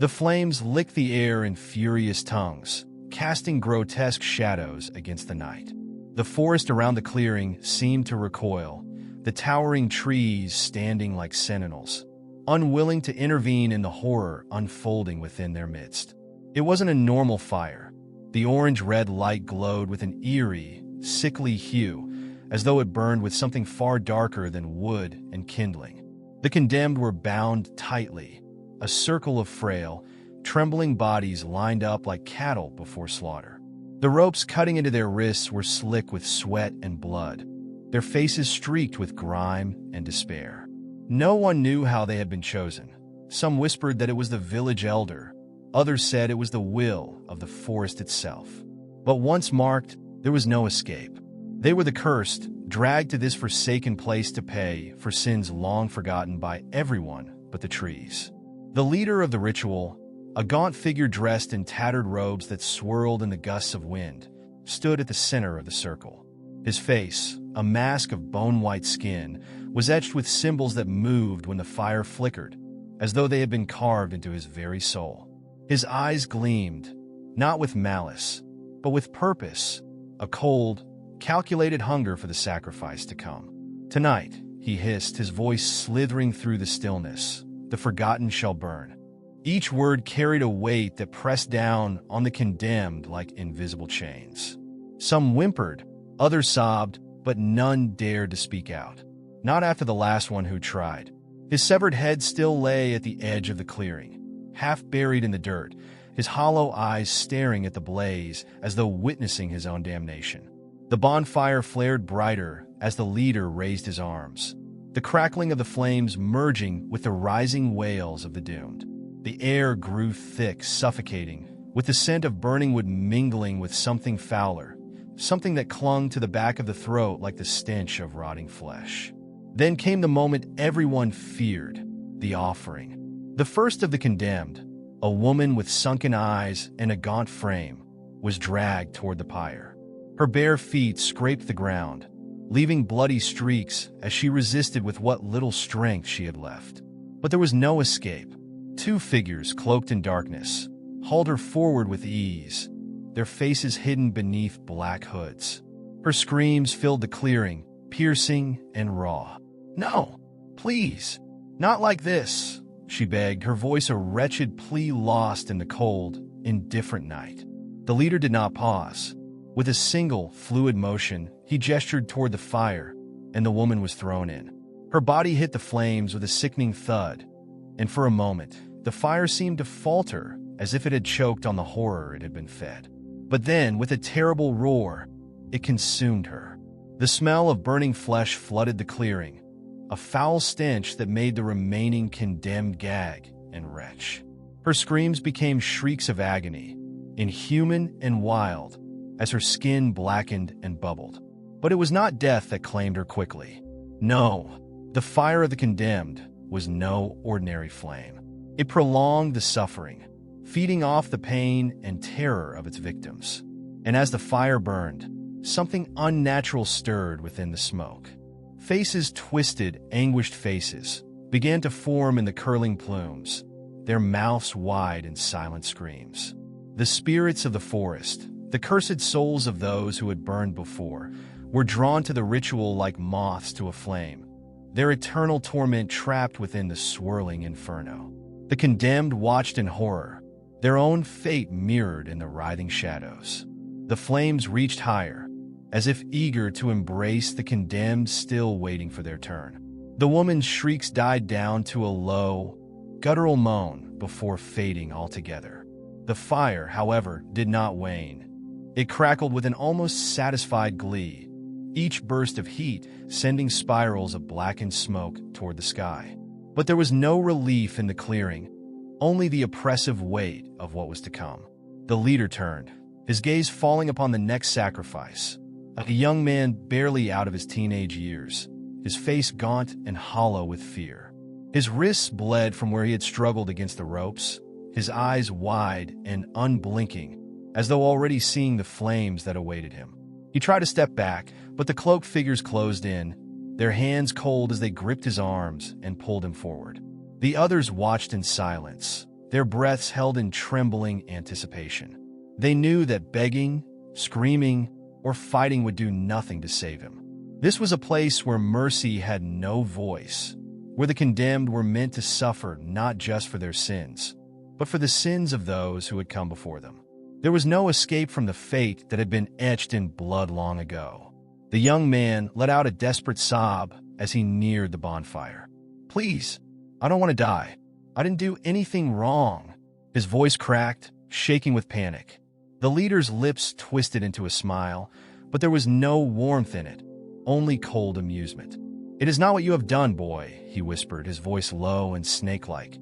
The flames licked the air in furious tongues, casting grotesque shadows against the night. The forest around the clearing seemed to recoil, the towering trees standing like sentinels, unwilling to intervene in the horror unfolding within their midst. It wasn't a normal fire. The orange-red light glowed with an eerie, sickly hue, as though it burned with something far darker than wood and kindling. The condemned were bound tightly, a circle of frail, trembling bodies lined up like cattle before slaughter. The ropes cutting into their wrists were slick with sweat and blood, their faces streaked with grime and despair. No one knew how they had been chosen. Some whispered that it was the village elder. Others said it was the will of the forest itself. But once marked, there was no escape. They were the cursed, dragged to this forsaken place to pay for sins long forgotten by everyone but the trees. The leader of the ritual, a gaunt figure dressed in tattered robes that swirled in the gusts of wind, stood at the center of the circle. His face, a mask of bone-white skin, was etched with symbols that moved when the fire flickered, as though they had been carved into his very soul. His eyes gleamed, not with malice, but with purpose, a cold, calculated hunger for the sacrifice to come. "Tonight," he hissed, his voice slithering through the stillness, "the forgotten shall burn." Each word carried a weight that pressed down on the condemned like invisible chains. Some whimpered, others sobbed, but none dared to speak out. Not after the last one who tried. His severed head still lay at the edge of the clearing, half buried in the dirt, his hollow eyes staring at the blaze as though witnessing his own damnation. The bonfire flared brighter as the leader raised his arms, the crackling of the flames merging with the rising wails of the doomed. The air grew thick, suffocating, with the scent of burning wood mingling with something fouler, something that clung to the back of the throat like the stench of rotting flesh. Then came the moment everyone feared, the offering. The first of the condemned, a woman with sunken eyes and a gaunt frame, was dragged toward the pyre. Her bare feet scraped the ground, leaving bloody streaks as she resisted with what little strength she had left. But there was no escape. Two figures, cloaked in darkness, hauled her forward with ease, their faces hidden beneath black hoods. Her screams filled the clearing, piercing and raw. "No, please, not like this," she begged, her voice a wretched plea lost in the cold, indifferent night. The leader did not pause. With a single, fluid motion, he gestured toward the fire, and the woman was thrown in. Her body hit the flames with a sickening thud, and for a moment, the fire seemed to falter as if it had choked on the horror it had been fed. But then, with a terrible roar, it consumed her. The smell of burning flesh flooded the clearing, a foul stench that made the remaining condemned gag and retch. Her screams became shrieks of agony, inhuman and wild, as her skin blackened and bubbled. But it was not death that claimed her quickly. No, the fire of the condemned was no ordinary flame. It prolonged the suffering, feeding off the pain and terror of its victims. And as the fire burned, something unnatural stirred within the smoke. Faces twisted, anguished faces, began to form in the curling plumes, their mouths wide in silent screams. The spirits of the forest, the cursed souls of those who had burned before, were drawn to the ritual like moths to a flame, their eternal torment trapped within the swirling inferno. The condemned watched in horror, their own fate mirrored in the writhing shadows. The flames reached higher, as if eager to embrace the condemned still waiting for their turn. The woman's shrieks died down to a low, guttural moan before fading altogether. The fire, however, did not wane. It crackled with an almost satisfied glee, each burst of heat sending spirals of blackened smoke toward the sky. But there was no relief in the clearing, only the oppressive weight of what was to come. The leader turned, his gaze falling upon the next sacrifice, a young man barely out of his teenage years, his face gaunt and hollow with fear. His wrists bled from where he had struggled against the ropes, his eyes wide and unblinking, as though already seeing the flames that awaited him. He tried to step back, but the cloaked figures closed in, their hands cold as they gripped his arms and pulled him forward. The others watched in silence, their breaths held in trembling anticipation. They knew that begging, screaming, or fighting would do nothing to save him. This was a place where mercy had no voice, where the condemned were meant to suffer not just for their sins, but for the sins of those who had come before them. There was no escape from the fate that had been etched in blood long ago. The young man let out a desperate sob as he neared the bonfire. "Please, I don't want to die. I didn't do anything wrong." His voice cracked, shaking with panic. The leader's lips twisted into a smile, but there was no warmth in it, only cold amusement. "It is not what you have done, boy," he whispered, his voice low and snake-like.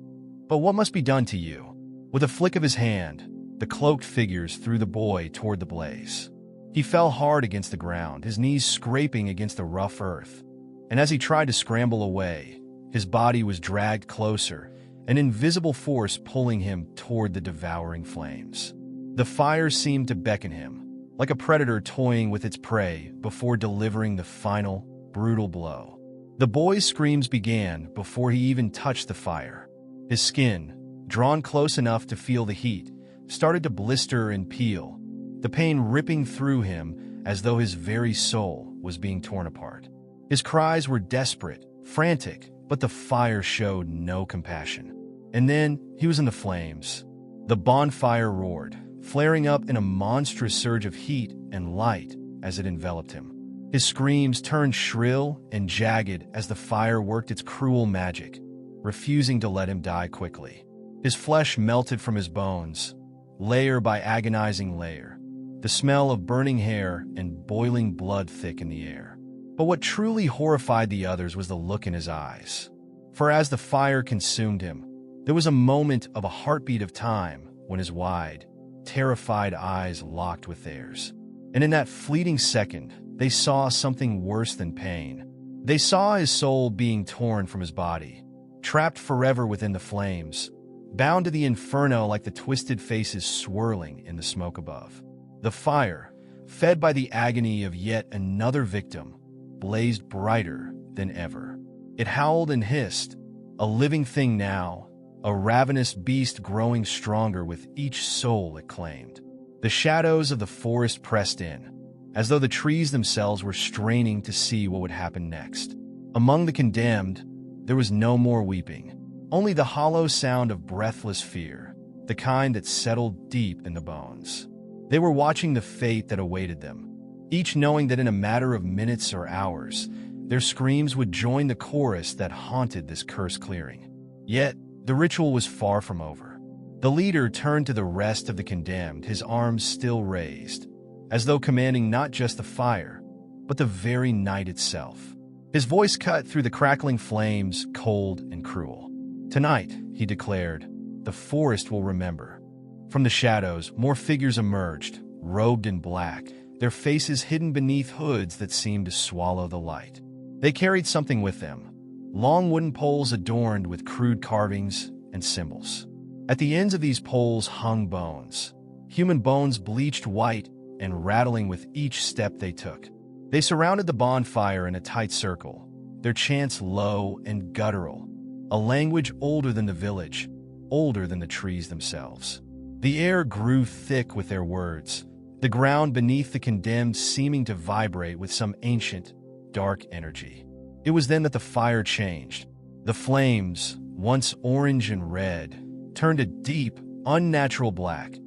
"But what must be done to you?" With a flick of his hand, the cloaked figures threw the boy toward the blaze. He fell hard against the ground, his knees scraping against the rough earth. And as he tried to scramble away, his body was dragged closer, an invisible force pulling him toward the devouring flames. The fire seemed to beckon him, like a predator toying with its prey before delivering the final, brutal blow. The boy's screams began before he even touched the fire. His skin, drawn close enough to feel the heat, started to blister and peel, the pain ripping through him as though his very soul was being torn apart. His cries were desperate, frantic, but the fire showed no compassion. And then he was in the flames. The bonfire roared, flaring up in a monstrous surge of heat and light as it enveloped him. His screams turned shrill and jagged as the fire worked its cruel magic, refusing to let him die quickly. His flesh melted from his bones, layer by agonizing layer, the smell of burning hair and boiling blood thick in the air. But what truly horrified the others was the look in his eyes. For as the fire consumed him, there was a moment of a heartbeat of time when his wide, terrified eyes locked with theirs. And in that fleeting second, they saw something worse than pain. They saw his soul being torn from his body, trapped forever within the flames, bound to the inferno like the twisted faces swirling in the smoke above. The fire, fed by the agony of yet another victim, blazed brighter than ever. It howled and hissed, a living thing now, a ravenous beast growing stronger with each soul it claimed. The shadows of the forest pressed in, as though the trees themselves were straining to see what would happen next. Among the condemned, there was no more weeping, only the hollow sound of breathless fear, the kind that settled deep in the bones. They were watching the fate that awaited them, each knowing that in a matter of minutes or hours, their screams would join the chorus that haunted this cursed clearing. Yet, the ritual was far from over. The leader turned to the rest of the condemned, his arms still raised, as though commanding not just the fire, but the very night itself. His voice cut through the crackling flames, cold and cruel. "Tonight," he declared, "the forest will remember." From the shadows, more figures emerged, robed in black, their faces hidden beneath hoods that seemed to swallow the light. They carried something with them, long wooden poles adorned with crude carvings and symbols. At the ends of these poles hung bones, human bones bleached white and rattling with each step they took. They surrounded the bonfire in a tight circle, their chants low and guttural, a language older than the village, older than the trees themselves. The air grew thick with their words, the ground beneath the condemned seeming to vibrate with some ancient, dark energy. It was then that the fire changed. The flames, once orange and red, turned a deep, unnatural black,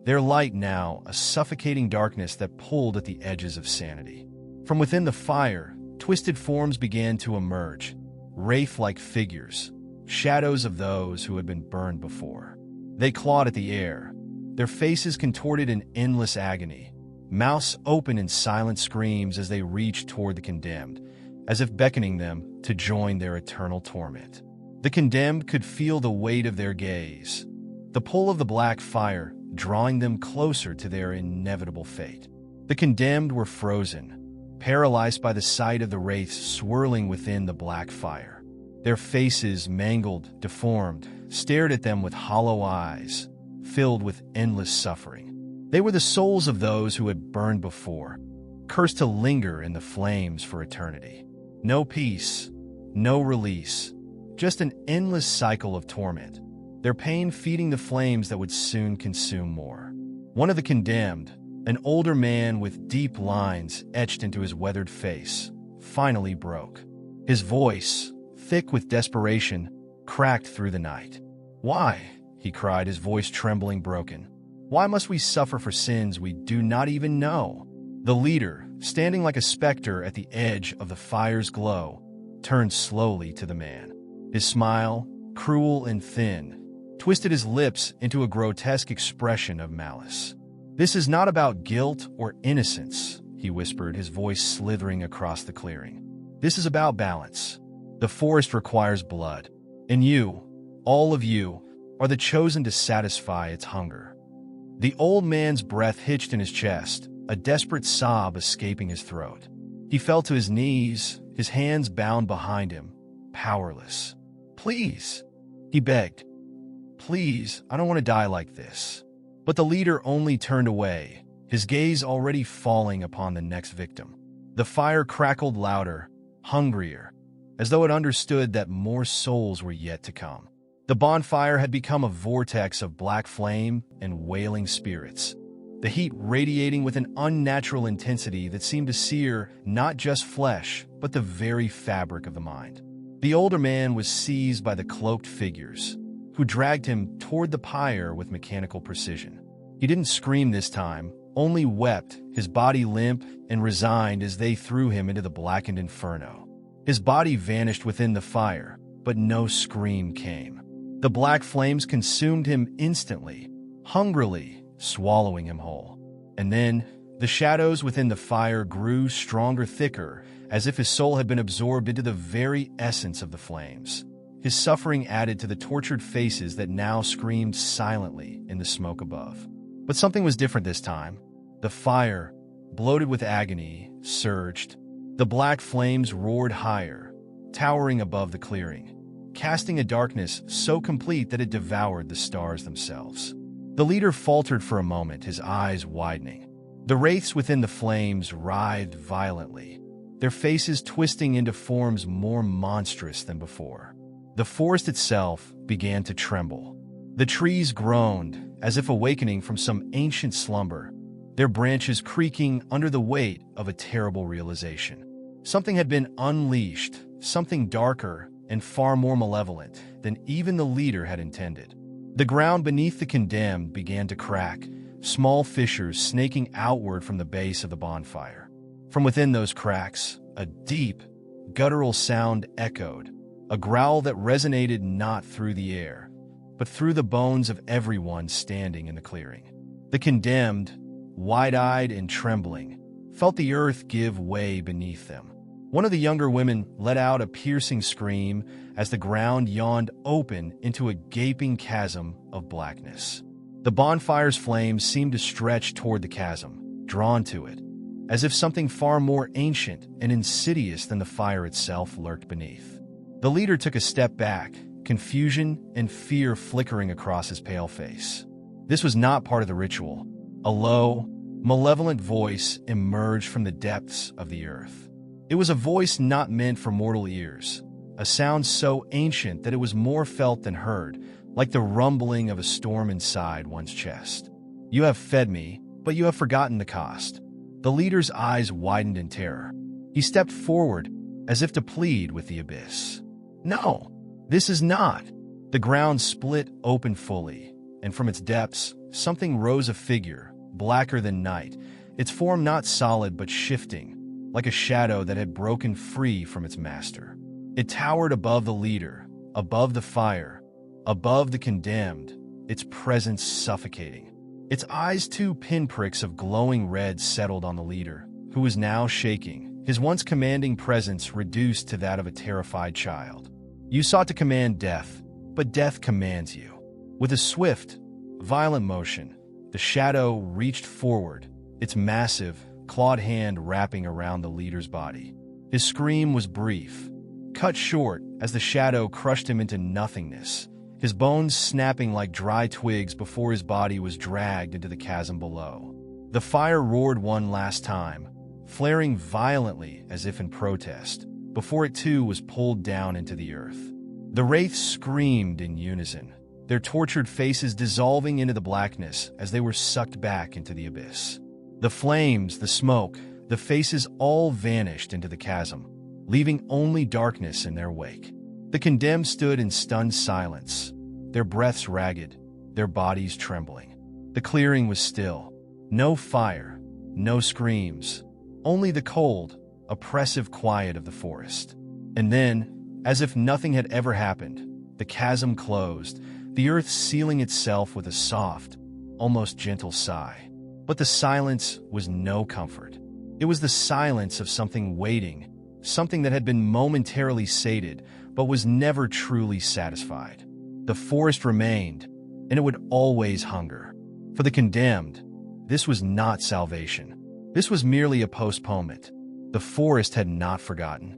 their light now a suffocating darkness that pulled at the edges of sanity. From within the fire, twisted forms began to emerge, wraith-like figures, shadows of those who had been burned before. They clawed at the air, their faces contorted in endless agony, mouths open in silent screams as they reached toward the condemned, as if beckoning them to join their eternal torment. The condemned could feel the weight of their gaze, the pull of the black fire drawing them closer to their inevitable fate. The condemned were frozen, paralyzed by the sight of the wraiths swirling within the black fire. Their faces, mangled, deformed, stared at them with hollow eyes, filled with endless suffering. They were the souls of those who had burned before, cursed to linger in the flames for eternity. No peace, no release, just an endless cycle of torment. their pain feeding the flames that would soon consume more. One of the condemned, an older man with deep lines etched into his weathered face, finally broke. His voice, thick with desperation, cracked through the night. "Why?" he cried, his voice trembling broken. "Why must we suffer for sins we do not even know?" The leader, standing like a specter at the edge of the fire's glow, turned slowly to the man. His smile, cruel and thin, twisted his lips into a grotesque expression of malice. "This is not about guilt or innocence," he whispered, his voice slithering across the clearing. "This is about balance. The forest requires blood, and you, all of you, are the chosen to satisfy its hunger." The old man's breath hitched in his chest, a desperate sob escaping his throat. He fell to his knees, his hands bound behind him, powerless. "Please," he begged. "Please, I don't want to die like this." But the leader only turned away, his gaze already falling upon the next victim. The fire crackled louder, hungrier, as though it understood that more souls were yet to come. The bonfire had become a vortex of black flame and wailing spirits, the heat radiating with an unnatural intensity that seemed to sear not just flesh, but the very fabric of the mind. The older man was seized by the cloaked figures, who dragged him toward the pyre with mechanical precision. He didn't scream this time, only wept, his body limp and resigned as they threw him into the blackened inferno. His body vanished within the fire, but no scream came. The black flames consumed him instantly, hungrily, swallowing him whole. And then, the shadows within the fire grew stronger, thicker, as if his soul had been absorbed into the very essence of the flames. His suffering added to the tortured faces that now screamed silently in the smoke above. But something was different this time. The fire, bloated with agony, surged. The black flames roared higher, towering above the clearing, casting a darkness so complete that it devoured the stars themselves. The leader faltered for a moment, his eyes widening. The wraiths within the flames writhed violently, their faces twisting into forms more monstrous than before. The forest itself began to tremble. The trees groaned, as if awakening from some ancient slumber, their branches creaking under the weight of a terrible realization. Something had been unleashed, something darker and far more malevolent than even the leader had intended. The ground beneath the condemned began to crack, small fissures snaking outward from the base of the bonfire. From within those cracks, a deep, guttural sound echoed, a growl that resonated not through the air, but through the bones of everyone standing in the clearing. The condemned, wide-eyed and trembling, felt the earth give way beneath them. One of the younger women let out a piercing scream as the ground yawned open into a gaping chasm of blackness. The bonfire's flames seemed to stretch toward the chasm, drawn to it, as if something far more ancient and insidious than the fire itself lurked beneath. The leader took a step back, confusion and fear flickering across his pale face. This was not part of the ritual. A low, malevolent voice emerged from the depths of the earth. It was a voice not meant for mortal ears, a sound so ancient that it was more felt than heard, like the rumbling of a storm inside one's chest. "You have fed me, but you have forgotten the cost." The leader's eyes widened in terror. He stepped forward, as if to plead with the abyss. "No, this is not." The ground split open fully, and from its depths, something rose, a figure, blacker than night, its form not solid but shifting, like a shadow that had broken free from its master. It towered above the leader, above the fire, above the condemned, its presence suffocating. Its eyes, two pinpricks of glowing red, settled on the leader, who was now shaking, his once commanding presence reduced to that of a terrified child. "You sought to command death, but death commands you." With a swift, violent motion, the shadow reached forward, its massive, clawed hand wrapping around the leader's body. His scream was brief, cut short as the shadow crushed him into nothingness, his bones snapping like dry twigs before his body was dragged into the chasm below. The fire roared one last time, flaring violently as if in protest, before it too was pulled down into the earth. The wraiths screamed in unison, their tortured faces dissolving into the blackness as they were sucked back into the abyss. The flames, the smoke, the faces all vanished into the chasm, leaving only darkness in their wake. The condemned stood in stunned silence, their breaths ragged, their bodies trembling. The clearing was still. No fire, no screams, only the cold, oppressive quiet of the forest. And then, as if nothing had ever happened, the chasm closed, the earth sealing itself with a soft, almost gentle sigh. But the silence was no comfort. It was the silence of something waiting, something that had been momentarily sated, but was never truly satisfied. The forest remained, and it would always hunger. For the condemned, this was not salvation. This was merely a postponement. The forest had not forgotten.